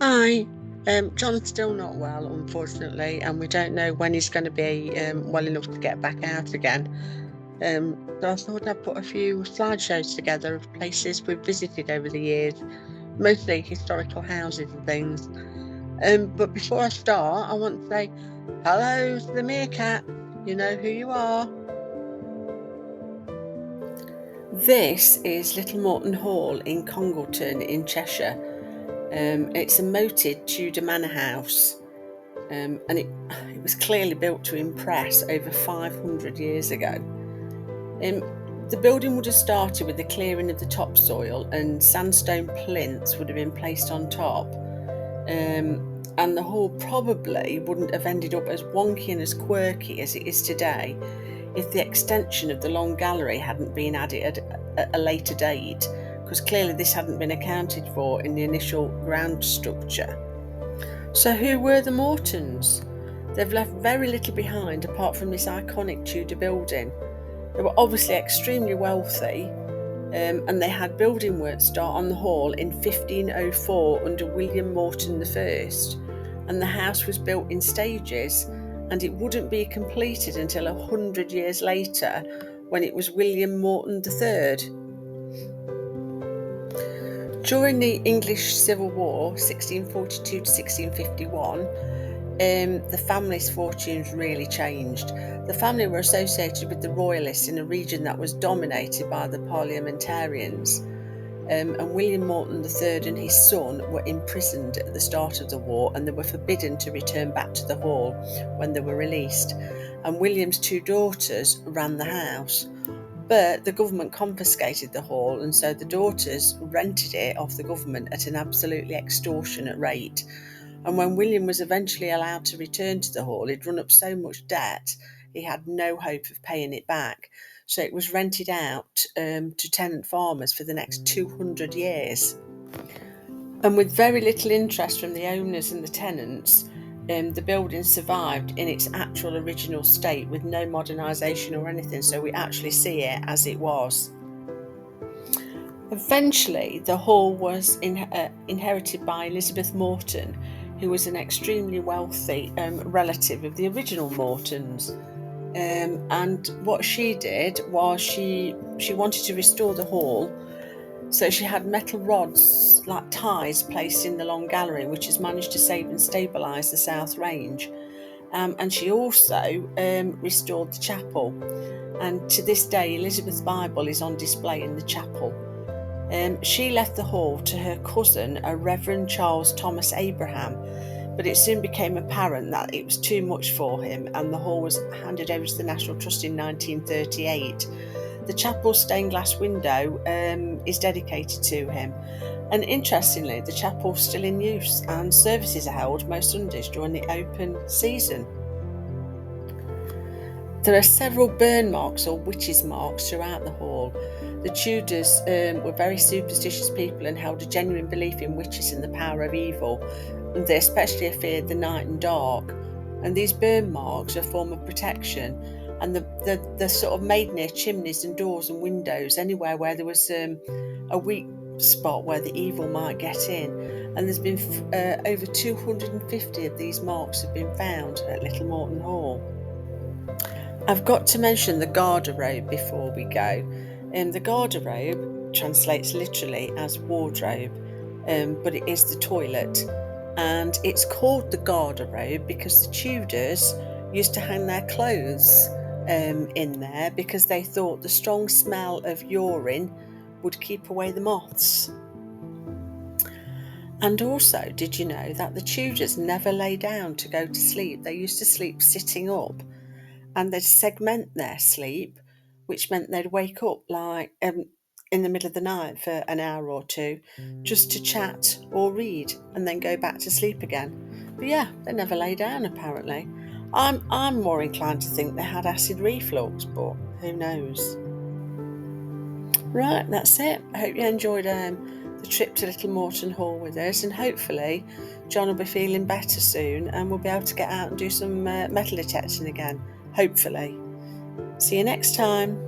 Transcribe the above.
Hi. John's still not well, unfortunately, and we don't know when he's going to be well enough to get back out again. So I thought I'd put a few slideshows together of places we've visited over the years, mostly historical houses and things. But before I start, I want to say hello to the meerkat. You know who you are. This is Little Moreton Hall in Congleton in Cheshire. It's a moated Tudor manor house, and it was clearly built to impress over 500 years ago. The building would have started with the clearing of the topsoil, and sandstone plinths would have been placed on top. And the hall probably wouldn't have ended up as wonky and as quirky as it is today if the extension of the long gallery hadn't been added at a later date, because clearly this hadn't been accounted for in the initial ground structure. So who were the Mortons? They've left very little behind apart from this iconic Tudor building. They were obviously extremely wealthy, and they had building work start on the hall in 1504 under William Moreton I, and the house was built in stages, and it wouldn't be completed until 100 years later when it was William Moreton III. During the English Civil War, 1642 to 1651, the family's fortunes really changed. The family were associated with the royalists in a region that was dominated by the parliamentarians. And William Moreton III and his son were imprisoned at the start of the war, and they were forbidden to return back to the hall when they were released. And William's two daughters ran the house, but the government confiscated the hall, and so the daughters rented it off the government at an absolutely extortionate rate. And when William was eventually allowed to return to the hall, he'd run up so much debt he had no hope of paying it back. So it was rented out to tenant farmers for the next 200 years. And with very little interest from the owners and the tenants, the building survived in its actual original state with no modernisation or anything, so we actually see it as it was. Eventually, the hall was inherited by Elizabeth Moreton, who was an extremely wealthy relative of the original Mortons. And what she did was she wanted to restore the hall, so she had metal rods like ties placed in the long gallery, which has managed to save and stabilise the south range. And she also restored the chapel, and to this day Elizabeth's Bible is on display in the chapel. She left the hall to her cousin, a Reverend Charles Thomas Abraham, but it soon became apparent that it was too much for him, and the hall was handed over to the National Trust in 1938. The chapel's stained glass window is dedicated to him, and interestingly, the chapel's still in use, and services are held most Sundays during the open season. There are several burn marks or witches' marks throughout the hall. The Tudors were very superstitious people and held a genuine belief in witches and the power of evil, and they especially feared the night and dark. And these burn marks are a form of protection, and they're sort of made near chimneys and doors and windows, anywhere where there was a weak spot where the evil might get in. And there's been over 250 of these marks have been found at Little Moreton Hall. I've got to mention the garderobe before we go. The garderobe translates literally as wardrobe, but it is the toilet. And it's called the garderobe because the Tudors used to hang their clothes in there because they thought the strong smell of urine would keep away the moths. And also, did you know that the Tudors never lay down to go to sleep? They used to sleep sitting up, and they'd segment their sleep, which meant they'd wake up like in the middle of the night for an hour or two just to chat or read and then go back to sleep again. But yeah, they never lay down apparently. I'm more inclined to think they had acid reflux, but who knows. Right, that's it. I hope you enjoyed the trip to Little Moreton Hall with us, and hopefully John will be feeling better soon and we'll be able to get out and do some metal detecting again. Hopefully. See you next time.